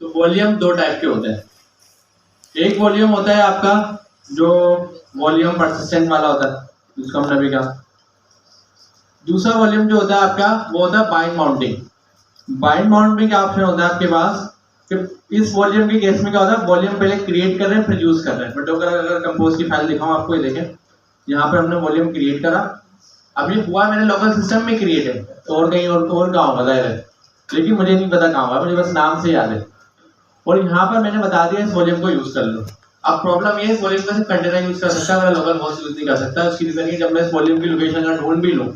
तो वॉल्यूम दो टाइप के होते हैं। एक वॉल्यूम होता है आपका जो वॉल्यूम परसिस्टेंट वाला होता है, जिसको हमने अभी कहा। दूसरा वॉल्यूम जो होता है आपका वो होता है बाइंड माउंटिंग। बाइंड माउंट में क्या ऑप्शन होता है आपके पास कि इस वॉल्यूम के केस में क्या होता है, वॉल्यूम पहले क्रिएट कर रहे हैं फिर यूज कर रहे हैं। बट अगर कंपोज की फाइल दिखाऊं आपको, ये देखें यहाँ पर हमने वॉल्यूम क्रिएट करा। अब ये हुआ मैंने लोकल सिस्टम में क्रिएट है, तो और कहीं और कहाँ होगा जाहिर है, लेकिन मुझे नहीं पता कहाँ होगा, मुझे बस नाम से याद है। और यहाँ पर मैंने बता दिया इस वॉल्यूम को यूज कर लो। अब प्रॉब्लम ये है इस वॉल्यूम को सिर्फ कंटेनर यूज कर सकता है, मेरा लोकल होस्ट यूज नहीं कर सकता। उसकी रीजन ये, जब मैं इस वॉल्यूम की लोकेशन अगर ढूंढ भी लूँ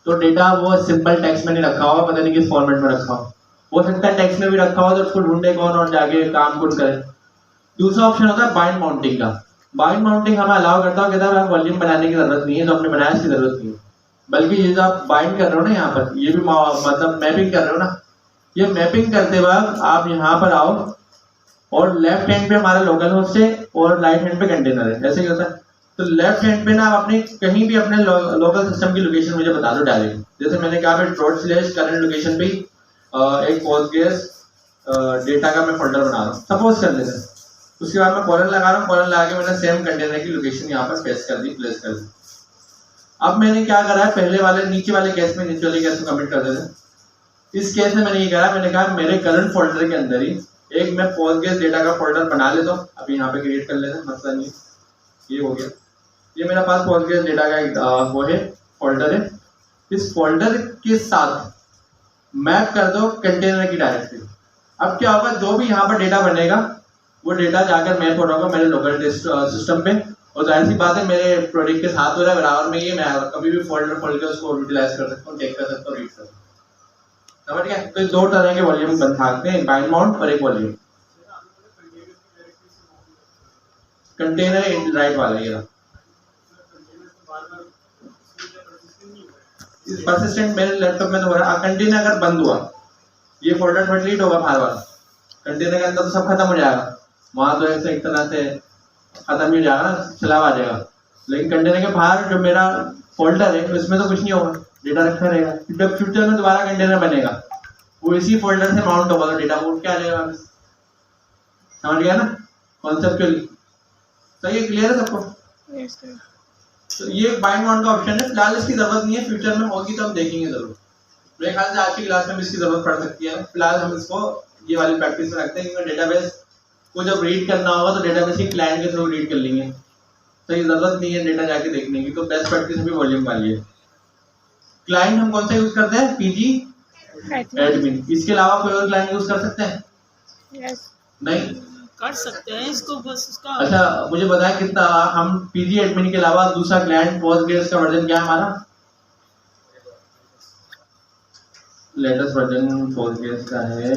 तो डेटा वो सिंपल टेक्स्ट में नहीं रखा होगा, पता नहीं किस फॉर्मेट में रखा हो सकता है टेक्स्ट में भी रखा हो तो उसको ढूंढे कौन और जाके काम कुछ करे। दूसरा ऑप्शन होता है बाइंड माउंटिंग का। बाइंड माउंटिंग हमें अलाउ करता है, कहता है वॉल्यूम बनाने की जरूरत नहीं है, तो हमने बनाया इसकी जरूरत नहीं है। बल्कि ये जो आप बाइंड कर रहे हो ना यहाँ पर, ये भी मतलब मैपिंग कर रहे हो ना, ये मैपिंग करते वक्त आप यहाँ पर आओ और लेफ्ट हैंड पे हमारा लोकल होस्ट है और राइट हैंड पे कंटेनर है, ऐसे ही होता है। तो लेफ्ट हैंड पे ना आप अपने कहीं भी अपने लोकल सिस्टम की लोकेशन मुझे बता दो डायरेक्ट। जैसे मैंने कहा /करंट लोकेशन पे एक पोस्टग्रेस डेटा का मैं फोल्डर बना रहा हूँ, सपोज कर लेते हैं। उसके बाद मैं कॉलन लगा रहा हूँ, कॉलन लगा के मैंने सेम कंटेनर की लोकेशन यहाँ पर पेस्ट कर दी, प्लेस कर दी। अब मैंने क्या करा है, पहले वाले नीचे वाले केस में नीचे वाले केस में कमेंट कर देते। इस केस में मैंने ये करा, मैंने कहा मेरे करंट फोल्डर के अंदर ही एक मैं पोस्टग्रेस डेटा का फोल्डर बना लेता हूँ। अभी यहाँ पे क्रिएट कर लेते हैं, मसला नहीं, ये हो गया। ये मेरा पास पोस्टग्रेस डेटा का एक वो है फोल्डर है। इस फोल्डर के साथ मैप कर दो कंटेनर की डायरेक्टरी। अब क्या होगा, जो भी यहाँ पर डेटा बनेगा वो डेटा जाकर मैप हो रहा होगा मेरे लोकल सिस्टम पे, और जाहिर सी बात है मेरे प्रोजेक्ट के साथ हो रहा है बराबर में, ये मैं कभी भी फोल्डर खोल के उसको यूटिलाइज कर सकता हूँ, टेक कर सकता हूँ, रीड कर सकता हूँ। समझ गया? तो दो तरह के वॉल्यूम बन सकते हैं, बाइंड माउंट और एक वॉल्यूम। कंटेनर राइट वाला ये परसिस्टेंट मेरे लैपटॉप में तो हो रहा है। कंटेनर अगर बंद हुआ, ये फोल्डर थोड़ा डिलीट होगा बाहर वाला, कंटेनर के अंदर तो सब खत्म हो जाएगा, वहां तो ऐसे एक तरह से खत्म ही हो जाएगा ना, चलाव आ जाएगा। लेकिन कंटेनर के बाहर जो मेरा फोल्डर है उसमें तो कुछ नहीं होगा, डेटा रखा रहेगा। जब फ्यूचर में दोबारा कंटेनर बनेगा वो इसी फोल्डर से माउंट होगा, तो डेटा उठ के आ जाएगा। समझ गया ना कॉन्सेप्चुअली? सही है, क्लियर है सबको? तो ये बाइंड माउंट का ऑप्शन है, फिलहाल इसकी जरूरत नहीं है, फ्यूचर में होगी तो हम देखेंगे जरूर। मेरे ख्याल से आज की क्लास में इसकी जरूरत पड़ सकती है। फिलहाल हम इसको ये वाली प्रैक्टिस में रखते हैं, क्योंकि डेटाबेस को जब रीड करना होगा तो डेटाबेस की क्लाइंट के थ्रू रीड कर लेंगे, तो ये जरूरत नहीं है डेटा जाके देखने की। तो बेस्ट प्रैक्टिस भी वॉल्यूम वाली है। क्लाइंट हम कौन सा यूज करते हैं? PG admin. इसके अलावा कोई और क्लाइंट यूज कर सकते हैं? नहीं कर सकते हैं इसको, बस उसका। अच्छा मुझे बताएं कितना, हम पीजी एडमिन के अलावा दूसरा क्लाइंट पोस्टग्रेस का वर्जन क्या है हमारा? लेटेस्ट वर्जन पोस्टग्रेस का है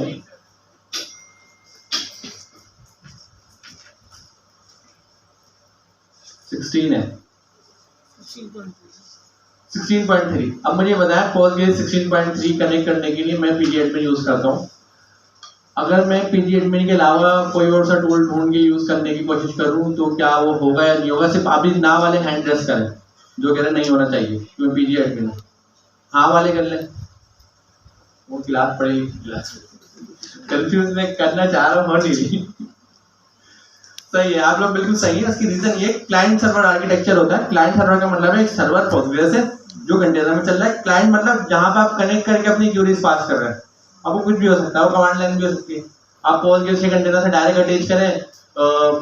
16 है, 16.3। अब मुझे बताया पोस्टग्रेस 16.3 कनेक्ट करने के लिए मैं पीजी एडमिन यूज करता हूँ। अगर मैं पीजी एडमिन के अलावा कोई और सा टूल ढूंढ के यूज करने की कोशिश करूँ तो क्या वो होगा या नहीं होगा? सिर्फ अभी ना वाले हैंड रेस करें जो कह रहे नहीं होना चाहिए क्योंकि पीजी एडमिन है, हाँ वाले कर लें। वो क्लास पढ़ेगी, क्लास कंफ्यूज में करना चाह रहा हूँ, हो नहीं रही। सही है, आप लोग बिल्कुल सही है। इसकी रीजन ये क्लाइंट सर्वर आर्किटेक्चर होता है। क्लाइंट सर्वर का मतलब है एक सर्वर पोस्टग्रेस है जो कंटेनर में चल रहा है। क्लाइंट मतलब जहां पर आप कनेक्ट करके अपनी क्यूरीज पास कर रहे हैं। अब वो कुछ भी हो सकता है, वो कमांड लाइन भी हो सकती है। आप पोस्टग्रेस के कंटेनर से डायरेक्ट अटैच करें,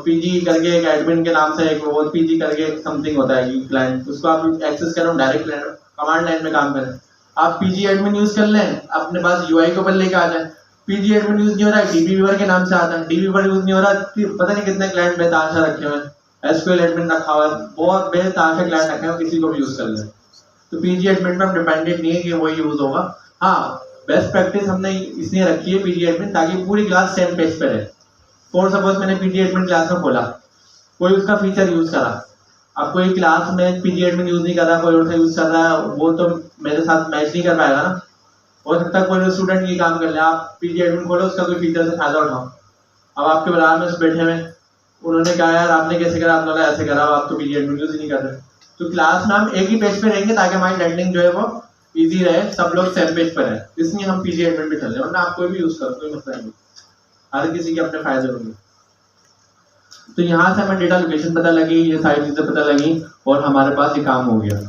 पीजी करके एक एडमिन के नाम से एक वो पीजी करके समथिंग होता है क्लाइंट, उसको आप एक्सेस करें डायरेक्ट कमांड लाइन में काम करें। आप पीजी एडमिन यूज कर लें, अपने पास यूआई के ऊपर लेके आ जाए। पीजी एडमिन यूज नहीं हो रहा है, डीबी वीवर के नाम से आता है, डीबी वीवर यूज नहीं हो रहा, पता नहीं कितने क्लाइंट बेताशा रखे हुए हैं, एसक्यूएल एडमिन रखा हुआ है, बहुत बेताशा क्लाइंट रखे हैं, किसी को भी यूज कर ले। तो पीजी एडमिन पर डिपेंडेंट नहीं है कि वही यूज होगा। हाँ, बेस्ट प्रैक्टिस हमने इसलिए रखी है पीजी एडमिन ताकि पूरी क्लास सेम पेज पे रहे। फॉर सपोज मैंने पीजी एडमिन क्लास में खोला, कोई उसका फीचर यूज करा, अब कोई क्लास में पीजी एडमिन यूज नहीं कर रहा, कोई और सा यूज कर रहा है, वो तो मेरे साथ मैच नहीं कर पाएगा ना। हो सकता है कोई स्टूडेंट ये काम कर ले, आप पीजी एडमिन खोलो, उसका कोई फीचर से फायदा उठाओ। अब आपके बराबर में बैठे हुए उन्होंने कहा यार आपने कैसे करा, आपने बोला ऐसे करा, आप तो पीजी एडमिन यूज ही नहीं कर रहे। तो क्लास में हम एक ही पेज पे रहेंगे ताकि हमारी लर्निंग जो है वो इजी रहे, सब लोग सेम पेज पर है, इसलिए हम पीजी एडमिन पे चल रहे हैं, वरना आप कोई भी यूज करो, कोई मसला नहीं। हर किसी के अपने फायदे होंगे। तो यहाँ से हमें डेटा लोकेशन पता लगी, ये सारी चीजें पता लगी और हमारे पास ये काम हो गया।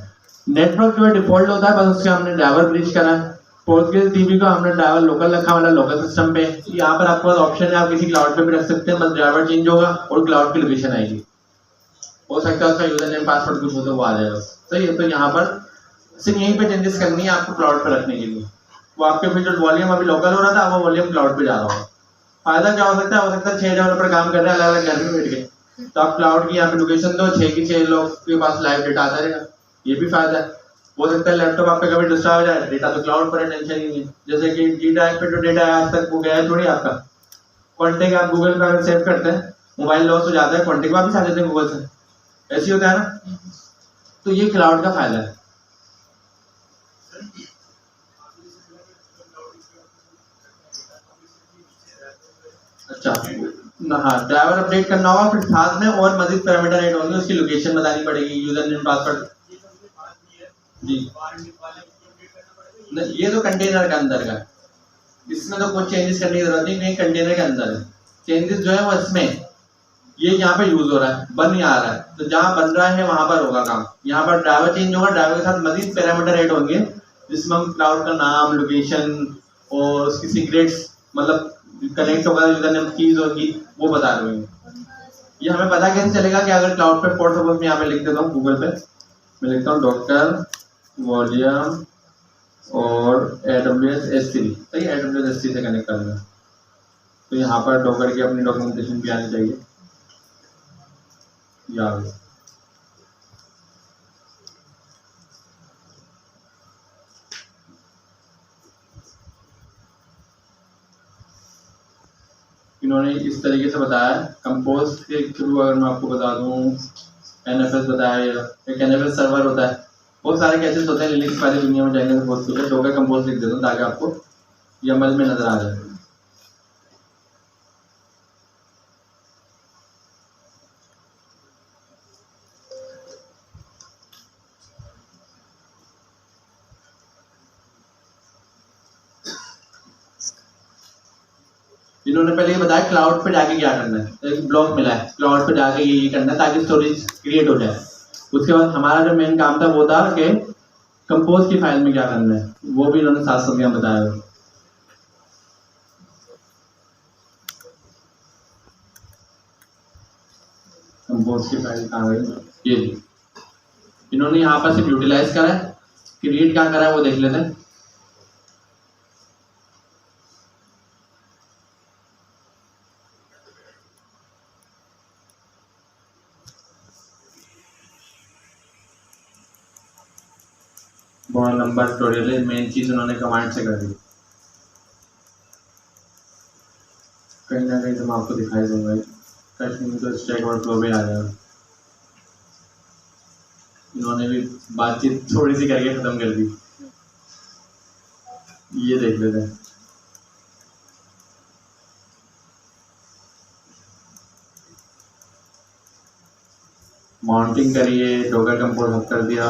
नेटवर्क जो है डिफॉल्ट होता है, बस उसके हमने ड्राइवर ब्रीच करा है। पोर्टगेज डीबी को हमने ड्राइवर लोकल रखा, मतलब लोकल सिस्टम पे। यहाँ पर आपके पास ऑप्शन है, आप किसी क्लाउड पे भी रख सकते हैं, बस ड्राइवर चेंज होगा और क्लाउड की लोकेशन आएगी। हो सकता है उसका यूजर नेम पासवर्ड कुछ हो तो वो आ जाएगा। सही है, तो यहाँ पर सिर्फ यहीं पे चेंजेस करनी है आपको क्लाउड पे रखने के लिए। वो आपके फिर जो वॉल्यूम अभी लोकल हो रहा था, वो वॉल्यूम क्लाउड पे जा रहा होगा। फायदा क्या हो सकता है? 6 डेवलपर काम कर रहे हैं अलग अलग घर में बैठ के, तो आप क्लाउड की यहाँ पे लोकेशन दो, 6 की 6 लोग के पास लाइव डेटा आता रहेगा। ये भी फायदा है। हो सकता है लैपटॉप आपका कभी डिस्टर्ब हो जाए, डेटा तो क्लाउड पर है, टेंशन ही नहीं है। जैसे कि जी ड्राइव पे जो डेटा है आज तक वो गया है थोड़ी आपका। कॉन्टेक्ट आप गूगल पर सेव करते हैं, मोबाइल लॉस हो जाता है, कॉन्टेक्ट वापस आ जाते हैं गूगल से, ऐसे होता है ना। तो ये क्लाउड का फायदा है। अच्छा, हाँ, ड्राइवर अपडेट करना होगा, फिर साथ में और मजीद पैरामीटर ऐड होंगे, उसकी लोकेशन बतानी पड़ेगी, यूजर नेम पासवर्ड। जी नहीं, ये तो कंटेनर के अंदर का है, इसमें तो कुछ चेंजेस करने की जरूरत नहीं, कंटेनर के अंदर है। चेंजेस जो है वो इसमें, ये यहाँ पे यूज हो रहा है, बन नहीं आ रहा है, तो जहाँ बन रहा है वहां पर होगा काम। यहाँ पर ड्राइवर चेंज होगा, ड्राइवर के साथ मजीद पैरामीटर ऐड होंगे, जिसमें हम क्लाउड का नाम, लोकेशन और उसकी सीक्रेट्स, मतलब कनेक्ट होगा, यूजर नेम, कीज होगी, वो बता रहे हैं। ये हमें पता कैसे चलेगा कि अगर क्लाउड पे पोर्ट, सपोज मैं यहाँ पे लिख देता हूँ गूगल पे, मैं लिखता हूँ डॉक्टर वॉल्यूम और AWS S3, सही है, AWS S3 से कनेक्ट करना। तो यहाँ पर डॉकर की अपनी डॉक्यूमेंटेशन भी आनी चाहिए, याद। इन्होंने इस तरीके से बताया। कंपोज के थ्रू अगर मैं आपको बता दूं, NFS बताया, एक NFS सर्वर होता है, बहुत सारे कैसेस होते हैं, लिनक्स वाली दुनिया में जाएंगे तो बहुत कुछ है। डॉकर कंपोज लिख देता हूँ ताकि आपको ये अमल में नजर आ जाए। इन्होंने पहले ये बताया क्लाउड पे जाके क्या करना है, एक ब्लॉक मिला है, क्लाउड पे जाके ये करना है ताकि स्टोरेज क्रिएट हो जाए। उसके बाद हमारा जो मेन काम था वो था कि कंपोज की फाइल में क्या करना है, वो भी इन्होंने साथ साथ यहाँ बताया। कंपोज की फाइल कहाँ गई, ये इन्होंने यहाँ पर सिर्फ यूटिलाइज करा है, क्रिएट क्या करा है वो देख लेते हैं। बहुत लंबा ट्यूटोरियल है, मेन चीज उन्होंने कमांड से कर दी। कहीं ना कहीं तो मैं आपको दिखाई दूंगा, कहीं तो स्टैक ओवरफ्लो में आ जाएगा। इन्होंने भी बातचीत थोड़ी सी करके खत्म कर दी, ये देख लेते हैं। माउंटिंग करिए, डॉकर कंपोज कर दिया,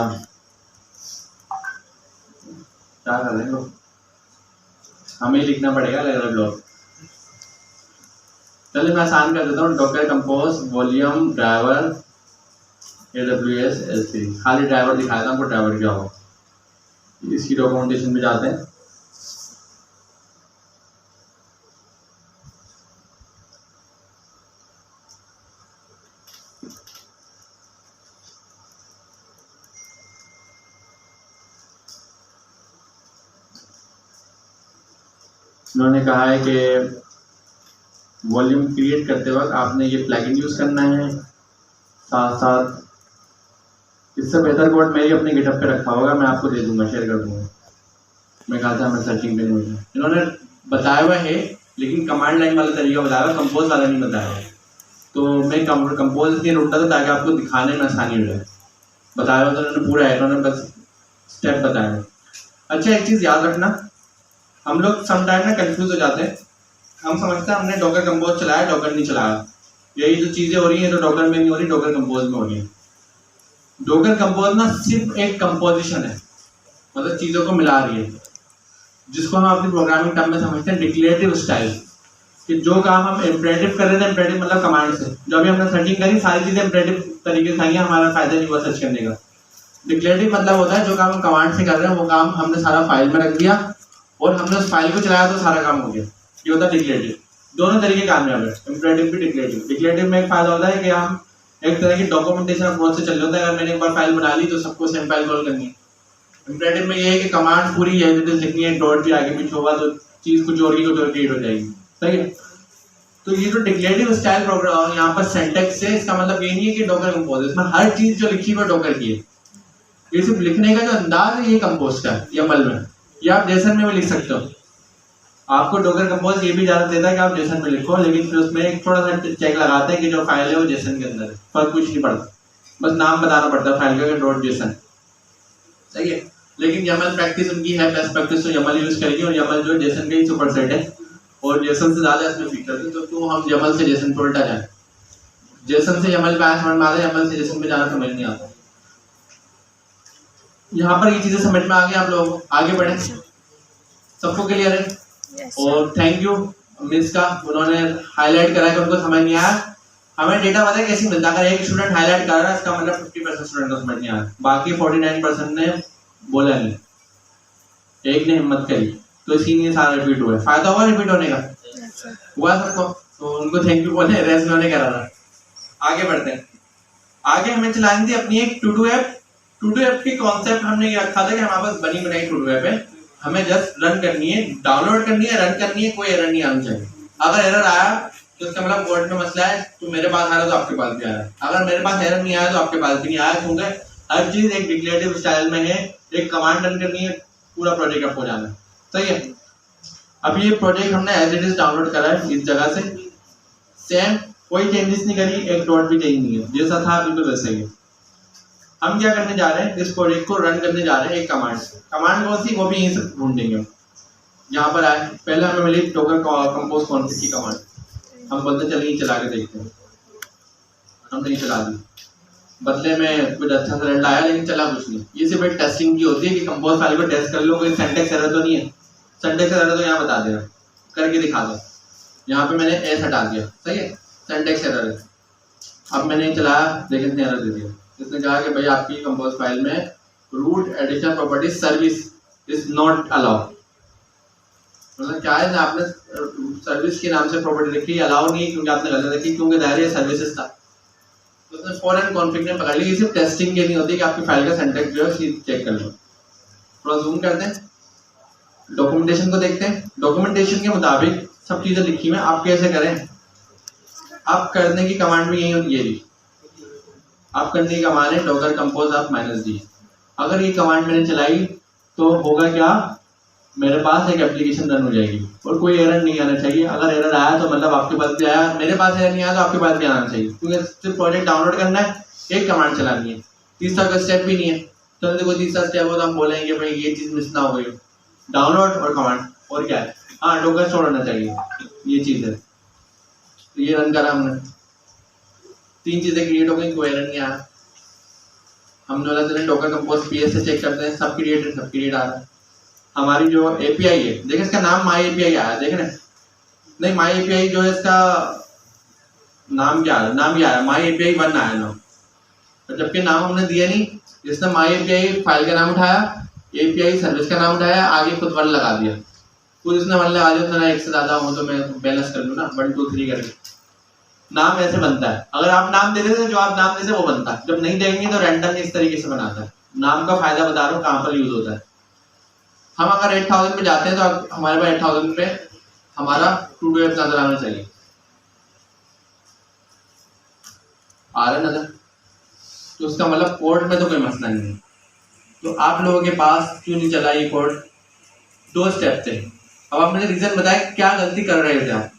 क्या कर रहे हैं लोग, हमें ही लिखना पड़ेगा अलग अलग ब्लॉक। चलिए मैं आसान कर देता हूँ, Docker compose volume driver AWS S3, खाली ड्राइवर दिखाया था हमको, ड्राइवर क्या हो। इसकी डॉक्यूमेंटेशन में जाते हैं। उन्होंने कहा है कि वॉल्यूम क्रिएट करते वक्त आपने ये प्लगइन यूज करना है, साथ साथ इससे बेहतर कोड मेरी अपने गिटहब पे रखा होगा, मैं आपको दे दूंगा, शेयर कर दूंगा। मैं कहा था मैं सर्चिंग पे नहीं, इन्होंने बताया हुआ है लेकिन कमांड लाइन वाला तरीका बताया हुआ, कंपोज वाला नहीं बताया हुआ। तो मैं कंपोज इसलिए ढूंढता था ताकि आपको दिखाने में आसानी हो जाए। बताया हुआ तो उन्होंने पूरा है, उन्होंने बस स्टेप बताया। अच्छा, एक चीज़ याद रखना, हम लोग समटाइम ना कंफ्यूज हो जाते हैं, हम समझते हैं हमने डॉकर कंपोज चलाया, डॉकर नहीं चलाया, यही जो चीज़ें हो रही हैं तो डॉकर में नहीं हो रही, डॉकर कंपोज में हो रही है। डॉकर कंपोज ना सिर्फ एक कंपोजिशन है, मतलब चीज़ों को मिला रही है, जिसको हम अपनी प्रोग्रामिंग टर्म में समझते हैं डिक्लेरेटिव स्टाइल। कि जो काम हम इम्परेटिव कर रहे थे, इम्परेटिव मतलब कमांड से, जो अभी हमने सेटिंग करी सारी चीजें इम्परेटिव तरीके से आई हैं, हमारा फायदा नहीं हुआ सर्च करने का। डिक्लेरेटिव मतलब होता है जो काम हम कमांड से कर रहे हैं वो काम हमने सारा फाइल में रख दिया और हमने उस फाइल को चलाया तो सारा काम हो गया, ये होता है डिक्लेरेटिव। दोनों तरीके कामयाब है, इम्परेटिव भी डिक्लेरेटिव। डिक्लेरेटिव में एक फायदा होता है कि हम एक तरह की डॉक्यूमेंटेशन अप्रोच से चल रहे होता है, अगर मैंने एक बार फाइल बना ली तो सबको सेम फाइल कॉल करनी है। इम्परेटिव में ये है कि कमांड पूरी एज इट इज लिखनी है, डॉट भी आगे पीछे होगा तो चीज कुछ और क्रिएट हो जाएगी, सही है। तो ये जो डिक्लेरेटिव स्टाइल प्रोग्राम यहाँ पर सिंटैक्स है, इसका मतलब ये नहीं है कि डॉकर कंपोज, इसमें हर चीज जो लिखी हुई डॉकर की है। ये सिर्फ लिखने का जो अंदाज है ये कंपोज का है YAML में, या आप जेसन में भी लिख सकते हो। आपको डॉकर कंपोज ये भी इजाजत देता है कि आप जेसन में लिखो, लेकिन फिर उसमें एक थोड़ा सा चेक लगाते हैं कि जो फाइल है वो जेसन के अंदर है, फर्क कुछ नहीं पड़ता, बस नाम बताना पड़ता है फाइल का डॉट जेसन, सही है। लेकिन YAML प्रैक्टिस उनकी है, बेस्ट प्रैक्टिस तो YAML यूज करेगी, और YAML जो जेसन का ही सुपरसेट है और जेसन से ज्यादा इसमें फीचर है, तो क्यों हम YAML से जेसन पर उल्टा जाए। जेसन से YAML पे आया समझ में आता है, YAML से जेसन में जाना समझ नहीं आता। यहाँ पर ये चीजें समझ में आ गई आप लोग, आगे बढ़े, सबको क्लियर है। और थैंक यू मिस का, उन्होंने हाईलाइट करा कि उनको समझ नहीं आया। हमें डेटा पता है कैसे मिलता है, अगर एक स्टूडेंट हाईलाइट कर रहा है इसका मतलब 50% स्टूडेंट को समझ नहीं आया, बाकी 49% ने बोला नहीं, एक ने हिम्मत करी, तो इसीलिए सारा रिपीट हुआ है। फायदा हुआ रिपीट होने का, हुआ सबको, तो उनको थैंक यू बोले, रेस्ट उन्होंने करा था। आगे बढ़ते हैं, आगे हमें चलानी थी अपनी एक to do app. To do app की कॉन्सेप्ट हमने ये रखा था कि हमारे पास बनी बनाई टू डू ऐप है, हमें जस्ट रन करनी है, डाउनलोड करनी है, रन करनी है, कोई एरर नहीं आना चाहिए। अगर एरर आया तो इसका मतलब कोड में मसला है, तो मेरे पास आ रहा है तो आपके पास भी आ रहा है। अगर मेरे पास एरर नहीं आया तो आपके पास भी नहीं आया, क्योंकि हर चीज एक डिक्लेरेटिव स्टाइल में है, एक कमांड रन करनी है, पूरा प्रोजेक्ट आपको जाना है, सही है। अब ये प्रोजेक्ट हमने एज इट इज डाउनलोड करा है इस जगह से, सेम कोई चेंजेस नहीं करी, एक डॉट भी चेंज नहीं है, जैसा था बिल्कुल वैसे ही। हम क्या करने जा रहे हैं, इस प्रोजेक्ट को रन करने जा रहे हैं एक कमांड से। कमांड कौन सी, वो भी यहीं से ढूंढेंगे। यहाँ पर आए, पहले हमें मिली डॉकर कंपोज कॉन्फिग की कमांड, हम बोलते चलिए चला के देखते हैं, हमने ये चला दी, बदले में कुछ अच्छा सा रिजल्ट आया लेकिन चला कुछ नहीं। ये सिर्फ एक टेस्टिंग की होती है कि कंपोज फाइल को टेस्ट कर लो, कोई सिंटैक्स एरर तो नहीं है। सिंटैक्स एरर तो यहाँ बता देगा, करके दिखा दो। यहाँ पे मैंने एस हटा दिया, सही है, सिंटैक्स एरर है। अब मैंने चलाया, लेकिन इसने एरर दे दिया, इसने कहा कि भाई आपकी कंपोज फाइल में root addition property service is not allowed. मतलब क्या है, आपने सर्विस के नाम से प्रॉपर्टी रखी, अलाउ नहीं क्योंकि आपने गलत रखी, क्योंकि दायरे सर्विसेज था। तो उसने फॉरन कॉन्फिग ने पकड़ ली। ये सिर्फ टेस्टिंग के नहीं होती कि आपकी फाइल का सिंटैक्स जो है चेक कर लो। थोड़ा जूम करते हैं, डॉक्यूमेंटेशन को देखते हैं। डॉक्यूमेंटेशन के मुताबिक सब चीजें लिखी हुई हैं, आप कैसे करें। आप करने की कमांड भी यही होती है, आप करने की कमांड है डॉकर कंपोज आप -d। अगर ये कमांड मैंने चलाई तो होगा क्या, मेरे पास एक एप्लीकेशन रन हो जाएगी और कोई एरर नहीं आना चाहिए। अगर एरर आया तो मतलब आपके पास भी आया, मेरे पास एरर नहीं आया तो आपके पास भी आना चाहिए, क्योंकि सिर्फ प्रोजेक्ट डाउनलोड करना है, एक कमांड चलानी है, तीसरा कोई स्टेप भी नहीं है। तो देखो तीसरा स्टेप हो तो हम बोलेंगे भाई ये चीज मिस ना हो गई, डाउनलोड और कमांड, और क्या है, हाँ डॉकर स्टोर होना चाहिए, ये चीज है। तो ये रन करा हमने, 3 चीजें क्रिएट हो गई, कोई एरर नहीं आया। हमने बोला चले डॉकर कंपोज PS से चेक करते हैं, सब क्रिएट आ रहा है। हमारी जो API है, देखें इसका नाम माई API आया, देख रहे नहीं, माई API जो है इसका नाम क्या है, नाम क्या है, माई API 1 आया नाम, तो जबकि नाम हमने दिया नहीं। जिसने माई API फाइल का नाम उठाया, API सर्विस का नाम उठाया, आगे खुद 1 लगा दिया, खुद इसने 1 लगा दिया, तो एक से ज्यादा हो तो मैं बैलेंस कर लूँ ना, 1 2 3 करके। नाम ऐसे बनता है, अगर आप नाम दे देते जो आप नाम देते वो बनता है, जब नहीं देंगे तो रैंडम इस तरीके से बनाता है। नाम का फायदा बता रहा हूँ कहाँ पर यूज होता है। हम अगर 8000 पे जाते हैं तो हमारे पास 8000 पे हमारा टू डू ऐप नजर आना चाहिए, आ रहा नजर, तो उसका मतलब कोड में तो कोई मसला नहीं है। तो आप लोगों के पास क्यों नहीं चला ये कोड, 2 स्टेप थे। अब आप मुझे रीजन बताएं क्या गलती कर रहे थे आप।